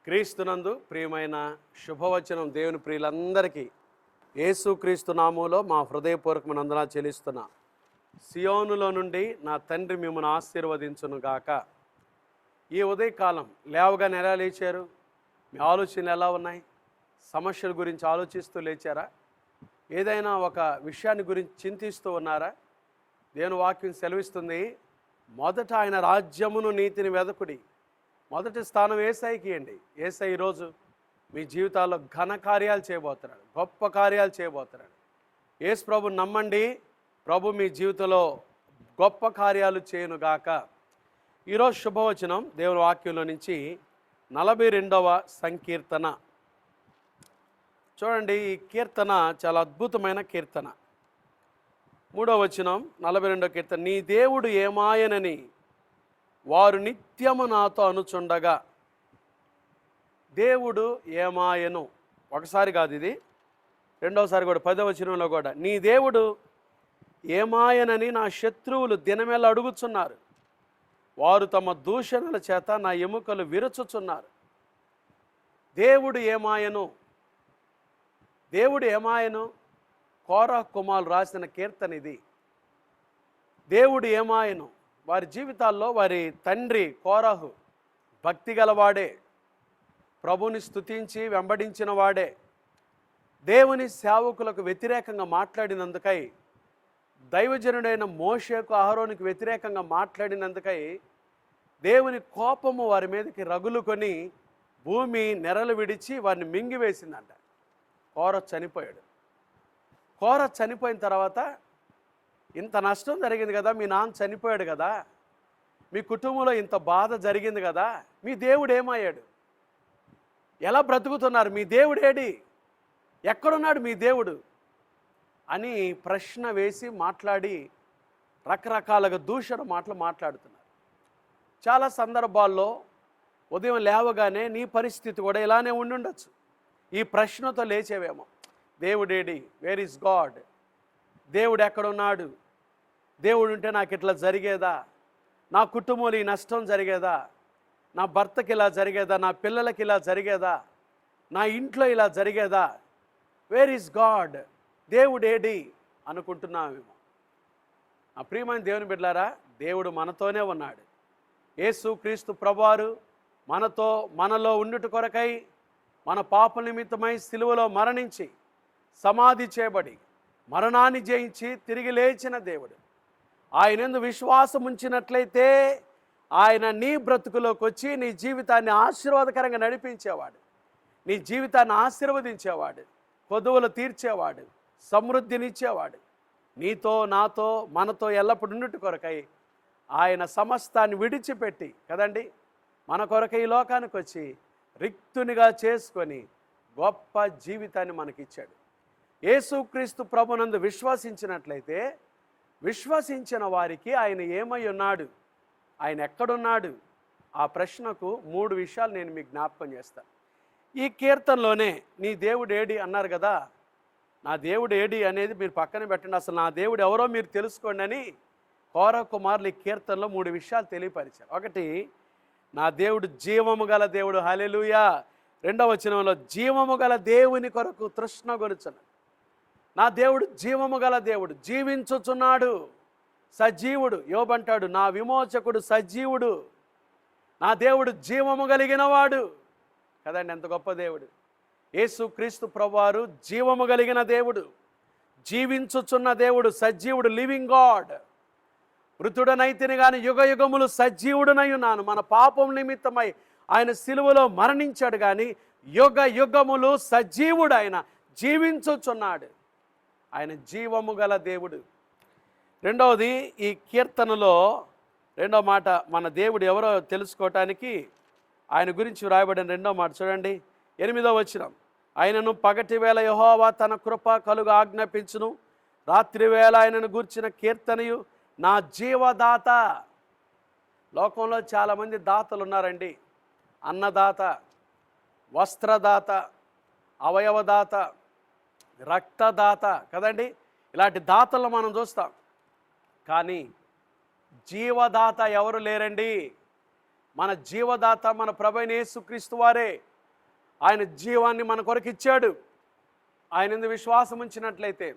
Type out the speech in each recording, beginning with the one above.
క్రీస్తునందు ప్రియమైన శుభవచనం దేవుని ప్రియులందరికీ యేసుక్రీస్తు నామములో మా హృదయపూర్వకమైన వందనాలు చెల్లిస్తున్నా. సియోనులో నుండి నా తండ్రి మిమ్మల్ని ఆశీర్వదించును గాక. ఈ ఉదయకాలం లేవగానే ఎలా లేచారు? మీ ఆలోచనలు ఎలా ఉన్నాయి? సమస్యల గురించి ఆలోచిస్తూ లేచారా? ఏదైనా ఒక విషయాన్ని గురించి చింతిస్తూ ఉన్నారా? దేవుని వాక్యం సెలవిస్తుంది, మొదట ఆయన రాజ్యమును నీతిని వెదకుడి. మొదటి స్థానం యేసయ్యకి ఇవ్వండి. యేసయ్య ఈరోజు మీ జీవితాల్లో ఘన కార్యాలు చేయబోతున్నాడు, గొప్ప కార్యాలు చేయబోతున్నాడు. యేసు ప్రభుని నమ్మండి, ప్రభు మీ జీవితంలో గొప్ప కార్యాలు చేయనుగాక. ఈరోజు శుభవచనం దేవుని వాక్యంలో నుంచి 42వ సంకీర్తన. చూడండి, ఈ కీర్తన చాలా అద్భుతమైన కీర్తన. 3వ వచనం 42వ కీర్తన. నీ దేవుడు ఏమాయనని వారు నిత్యము నాతో అనుచుండగా. దేవుడు ఏమాయను ఒకసారి కాదు, ఇది రెండవసారి కూడా 10వ వచనంలో కూడా నీ దేవుడు ఏమాయనని నా శత్రువులు దినమేళ అడుగుచున్నారు. వారు తమ దూషణల చేత నా ఎముకలు విరుచుచున్నారు. దేవుడు ఏమాయను, దేవుడు ఏమాయను. కోరహు కుమారులు రాసిన కీర్తన ఇది. దేవుడు ఏమాయను. వారి జీవితాల్లో వారి తండ్రి కోరహు భక్తి గలవాడే, ప్రభుని స్తుతించి వెంబడించిన వాడే. దేవుని సేవకులకు వ్యతిరేకంగా మాట్లాడినందుకై, దైవజనుడైన మోషేకు అహరోనుకు వ్యతిరేకంగా మాట్లాడినందుకై దేవుని కోపము వారి మీదకి రగులుకొని భూమి నెరలు విడిచి వారిని మింగివేసిందంట. కోరహు చనిపోయాడు. కోరహు చనిపోయిన తర్వాత ఇంత నష్టం జరిగింది కదా, మీ నాన్న చనిపోయాడు కదా, మీ కుటుంబంలో ఇంత బాధ జరిగింది కదా, మీ దేవుడు ఏమయ్యాడు? ఎలా బ్రతుకుతున్నారు? మీ దేవుడు ఏడి? ఎక్కడున్నాడు మీ దేవుడు అని ప్రశ్న వేసి మాట్లాడి రకరకాలుగా దూషణ మాటలు మాట్లాడుతున్నారు. చాలా సందర్భాల్లో ఉదయం లేవగానే నీ పరిస్థితి కూడా ఇలానే ఉండుండొచ్చు. ఈ ప్రశ్నతో లేచేవేమో, దేవుడేడి? Where is God? దేవుడు ఎక్కడున్నాడు? దేవుడు ఉంటే నాకు ఇట్లా జరిగేదా? నా కుటుంబంలో ఈ నష్టం జరిగేదా? నా భర్తకి ఇలా జరిగేదా? నా పిల్లలకి ఇలా జరిగేదా? నా ఇంట్లో ఇలా జరిగేదా? Where is God? దేవుడు ఏడి అనుకుంటున్నామేమో. నా ప్రియమైన దేవుని బిడ్డలారా, దేవుడు మనతోనే ఉన్నాడు. యేసు క్రీస్తు ప్రభువారు మనలో ఉండుట కొరకై మన పాప నిమిత్తమై సిలువలో మరణించి సమాధి చేయబడి మరణాన్ని జయించి తిరిగి లేచిన దేవుడు. ఆయన యందు విశ్వాసం ఉంచినట్లయితే ఆయన నీ బ్రతుకులోకి వచ్చి నీ జీవితాన్ని ఆశీర్వాదకరంగా నడిపించేవాడు, నీ జీవితాన్ని ఆశీర్వదించేవాడు, కొదువులు తీర్చేవాడు, సమృద్ధినిచ్చేవాడు. నీతో నాతో మనతో ఎల్లప్పుడూ ఉండుట కొరకై ఆయన సమస్తాన్ని విడిచిపెట్టి కదండి మన కొరకై ఈ లోకానికి వచ్చి రిక్తునిగా చేసుకొని గొప్ప జీవితాన్ని మనకిచ్చాడు. యేసుక్రీస్తు ప్రభునందు విశ్వసించినట్లయితే విశ్వసించిన వారికి ఆయన ఏమై ఉన్నాడు, ఆయన ఎక్కడున్నాడు? ఆ ప్రశ్నకు 3 విషయాలు నేను మీకు జ్ఞాపకం చేస్తాను. ఈ కీర్తనలోనే నీ దేవుడు ఏడి అన్నారు కదా, నా దేవుడు ఏడి అనేది మీరు పక్కన పెట్టండి. అసలు నా దేవుడు ఎవరో మీరు తెలుసుకోండి అని కోరహు కుమారులు ఈ కీర్తనలో 3 విషయాలు తెలియపరిచారు. ఒకటి, నా దేవుడు జీవము గల దేవుడు. హల్లెలూయా. 2వ వచనంలో జీవము గల దేవుని కొరకు తృష్ణగొనుచును. నా దేవుడు జీవము గల దేవుడు, జీవించుచున్నాడు, సజీవుడు. యోబు అంటాడు, నా విమోచకుడు సజీవుడు. నా దేవుడు జీవము కలిగిన వాడు కదండి. ఎంత గొప్ప దేవుడు! యేసుక్రీస్తు ప్రభువారు జీవము కలిగిన దేవుడు, జీవించుచున్న దేవుడు, సజీవుడు, లివింగ్ గాడ్. మృతుడనైతిని గాని యుగ యుగములు సజీవుడనై ఉన్నాను. మన పాపం నిమిత్తమై ఆయన సిలువలో మరణించాడు కానీ యుగ యుగములు సజీవుడు, ఆయన జీవించుచున్నాడు. ఆయన జీవము గల దేవుడు. రెండవది, ఈ కీర్తనలో రెండవ మాట, మన దేవుడు ఎవరో తెలుసుకోవటానికి ఆయన గురించి వ్రాయబడిన రెండవ మాట చూడండి, 8వ వచనం. ఆయనను పగటి వేళ యెహోవా తన కృప కలుగు ఆజ్ఞాపించును, రాత్రి వేళ ఆయనను గూర్చిన కీర్తనయు నా జీవదాత. లోకంలో చాలామంది దాతలు ఉన్నారండి. అన్నదాత, వస్త్రదాత, అవయవదాత, రక్తదాత కదండి. ఇలాంటి దాతలను మనం చూస్తాం. కానీ జీవదాత ఎవరు లేరండి. మన జీవదాత మన ప్రభువైన యేసుక్రీస్తు వారే. ఆయన జీవాన్ని మన కొరకు ఇచ్చాడు. ఆయన యందు విశ్వాసం ఉంచినట్లయితే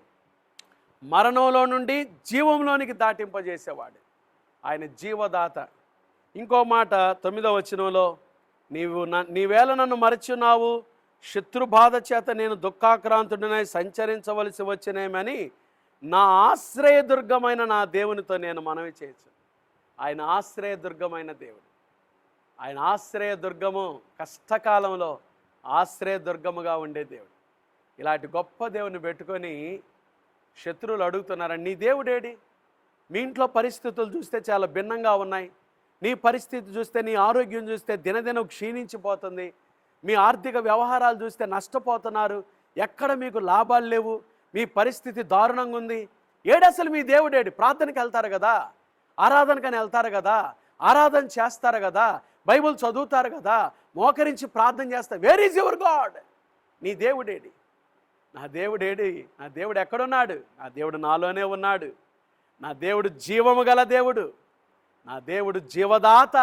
మరణంలో నుండి జీవంలోనికి దాటింపజేసేవాడు. ఆయన జీవదాత. ఇంకో మాట 9వ వచనంలో, నీవేళ నన్ను మరచున్నావు, శత్రుబాధ చేత నేను దుఃఖాక్రాంతుడినై సంచరించవలసి వచ్చినేమని నా ఆశ్రయదుర్గమైన నా దేవునితో నేను మనవి చేయొచ్చు. ఆయన ఆశ్రయదుర్గమైన దేవుడు. ఆయన ఆశ్రయదుర్గము, కష్టకాలంలో ఆశ్రయదుర్గముగా ఉండే దేవుడు. ఇలాంటి గొప్ప దేవుని పెట్టుకొని శత్రువులు అడుగుతున్నారని, నీ దేవుడేడి? మీ ఇంట్లో పరిస్థితులు చూస్తే చాలా భిన్నంగా ఉన్నాయి. నీ పరిస్థితి చూస్తే, నీ ఆరోగ్యం చూస్తే దినదినం క్షీణించిపోతుంది. మీ ఆర్థిక వ్యవహారాలు చూస్తే నష్టపోతున్నారు. ఎక్కడ మీకు లాభాలు లేవు. మీ పరిస్థితి దారుణంగా ఉంది. ఏడసలు మీ దేవుడేడి? ప్రార్థనకి వెళ్తారు కదా, ఆరాధనకని వెళ్తారు కదా, ఆరాధన చేస్తారు కదా, బైబిల్ చదువుతారు కదా, మోకరించి ప్రార్థన చేస్తారు. Where is your God? నీ దేవుడేడి? నా దేవుడేడి? నా దేవుడు ఎక్కడున్నాడు? నా దేవుడు నాలోనే ఉన్నాడు. నా దేవుడు జీవము గల దేవుడు. నా దేవుడు జీవదాత.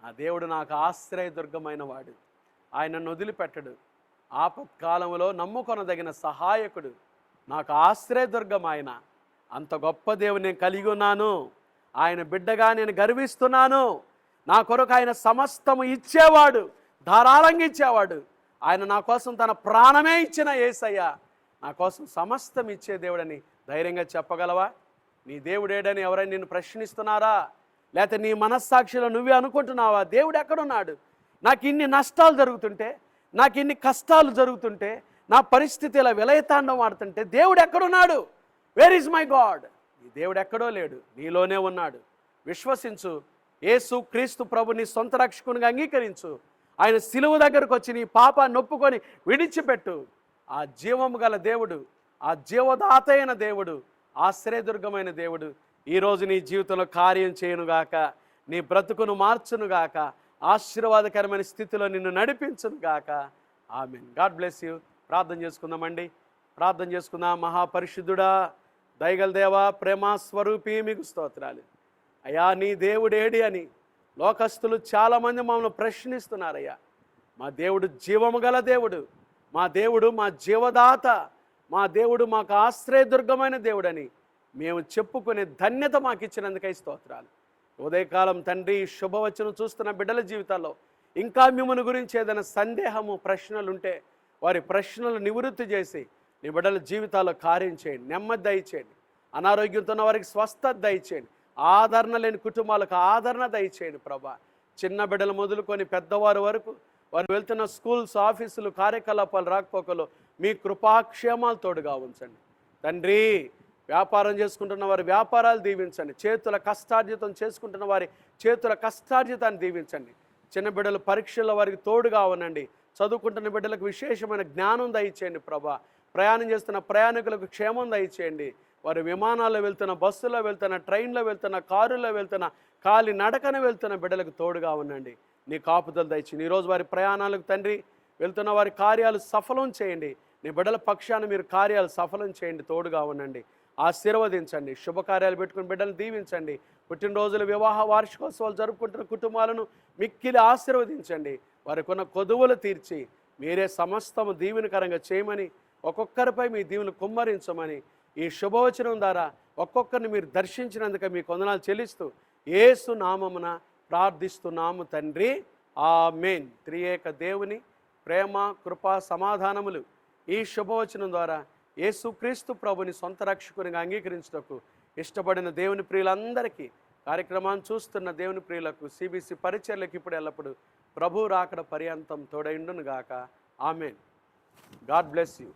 నా దేవుడు నాకు ఆశ్రయదుర్గమైన వాడు. ఆయన నన్ను వదిలిపెట్టడు. ఆపత్కాలంలో నమ్ముకొనదగిన సహాయకుడు, నాకు ఆశ్రయదుర్గం ఆయన. అంత గొప్ప దేవుని నేను కలిగి ఉన్నాను. ఆయన బిడ్డగా నేను గర్విస్తున్నాను. నా కొరకు ఆయన సమస్తము ఇచ్చేవాడు, ధారాళంగా ఇచ్చేవాడు. ఆయన నా కోసం తన ప్రాణమే ఇచ్చిన యేసయ్య నా కోసం సమస్తం ఇచ్చే దేవుడని ధైర్యంగా చెప్పగలవా? నీ దేవుడేడని ఎవరైనా నిన్ను ప్రశ్నిస్తున్నారా? లేకపోతే నీ మనస్సాక్షిలో నువ్వే అనుకుంటున్నావా దేవుడు ఎక్కడున్నాడు? నాకు ఇన్ని నష్టాలు జరుగుతుంటే, నాకు ఇన్ని కష్టాలు జరుగుతుంటే, నా పరిస్థితి ఇలా విలయతాండం ఆడుతుంటే దేవుడు ఎక్కడున్నాడు? Where is my God? నీ దేవుడు ఎక్కడో లేడు, నీలోనే ఉన్నాడు. విశ్వసించు. యేసు క్రీస్తు ప్రభుని సొంత రక్షకునిగా అంగీకరించు. ఆయన సిలువ దగ్గరకు వచ్చి నీ పాపాన్ని ఒప్పుకొని విడిచిపెట్టు. ఆ జీవము గల దేవుడు, ఆ జీవదాత అయిన దేవుడు, ఆశ్రయదుర్గమైన దేవుడు ఈరోజు నీ జీవితంలో కార్యం చేయనుగాక, నీ బ్రతుకును మార్చునుగాక, ఆశీర్వాదకరమైన స్థితిలో నిన్ను నడిపించునుగాక. ఆమేన్. God bless you. ప్రార్థన చేసుకుందామండి. ప్రార్థన చేసుకుందాం. మహాపరిశుద్ధుడా, దయగల దేవా, ప్రేమ స్వరూపి, మీకు స్తోత్రాలు. అయ్యా, నీ దేవుడేడి అని లోకస్తులు చాలామంది మమ్మల్ని ప్రశ్నిస్తున్నారయ్యా. మా దేవుడు జీవము గల దేవుడు, మా దేవుడు మా జీవదాత, మా దేవుడు మాకు ఆశ్రయదుర్గమైన దేవుడని మేము చెప్పుకునే ధన్యత మాకు ఇచ్చినందుకై స్తోత్రాలు. ఉదయకాలం తండ్రి, శుభవచనం చూస్తున్న బిడ్డల జీవితాల్లో ఇంకా మిమ్మల్ని గురించి ఏదైనా సందేహము, ప్రశ్నలుంటే వారి ప్రశ్నలు నివృత్తి చేసి నీ బిడ్డల జీవితాల్లో కార్యం చేయండి. నెమ్మది దయచేయండి. అనారోగ్యంతో ఉన్న వారికి స్వస్థత దయచేయండి. ఆదరణ లేని కుటుంబాలకు ఆదరణ దయచేయండి ప్రభా. చిన్న బిడ్డలు మొదలుకొని పెద్దవారి వరకు వారు వెళ్తున్న స్కూల్స్, ఆఫీసులు, కార్యకలాపాలు, రాకపోకలు మీ కృపాక్షేమాలు తోడుగా ఉంచండి తండ్రి. వ్యాపారం చేసుకుంటున్న వారి వ్యాపారాలు దీవించండి. చేతుల కష్టార్జితం చేసుకుంటున్న వారి చేతుల కష్టార్జితాన్ని దీవించండి. చిన్న బిడ్డలు పరీక్షల్లో వారికి తోడుగా ఉండండి. చదువుకుంటున్న బిడ్డలకు విశేషమైన జ్ఞానం దయచేయండి ప్రభా. ప్రయాణం చేస్తున్న ప్రయాణికులకు క్షేమం దయచేయండి. వారు విమానాల్లో వెళ్తున్న, బస్సులో వెళ్తున్న, ట్రైన్లో వెళ్తున్న, కారులో వెళ్తున్న, కాలి నడకన వెళ్తున్న బిడ్డలకు తోడుగా ఉండండి. నీ కాపుదలు దయచేయండి. ఈరోజు వారి ప్రయాణాలకు తండ్రి వెళ్తున్న వారి కార్యాలు సఫలం చేయండి. నీ బిడ్డల పక్షాన మీరు కార్యాలు సఫలం చేయండి. తోడుగా ఉండండి. ఆశీర్వదించండి. శుభకార్యాలు పెట్టుకుని బిడ్డలు దీవించండి. పుట్టినరోజులు, వివాహ వార్షికోత్సవాలు జరుపుకుంటున్న కుటుంబాలను మిక్కిలి ఆశీర్వదించండి. వారికి ఉన్న కొదువులు తీర్చి మీరే సమస్తము దీవెనకరంగా చేయమని, ఒక్కొక్కరిపై మీ దీవెను కుమ్మరించమని ఈ శుభవచనం ద్వారా ఒక్కొక్కరిని మీరు దర్శించినందుకు మీకు వందనాలు చెల్లిస్తూ యేసు నామమున ప్రార్థిస్తున్నాము తండ్రి. ఆమేన్. త్రియేక దేవుని ప్రేమ, కృప, సమాధానములు ఈ శుభవచనం ద్వారా యేసుక్రీస్తు ప్రభుని సొంత రక్షకునిగా అంగీకరించుటకు ఇష్టపడిన దేవుని ప్రియులందరికీ, కార్యక్రమాన్ని చూస్తున్న దేవుని ప్రియులకు, సిబిసి పరిచర్లకు ఇప్పుడు ఎల్లప్పుడు ప్రభు రాకడ పర్యంతం తోడైండును గాక. ఆమేన్. God bless you.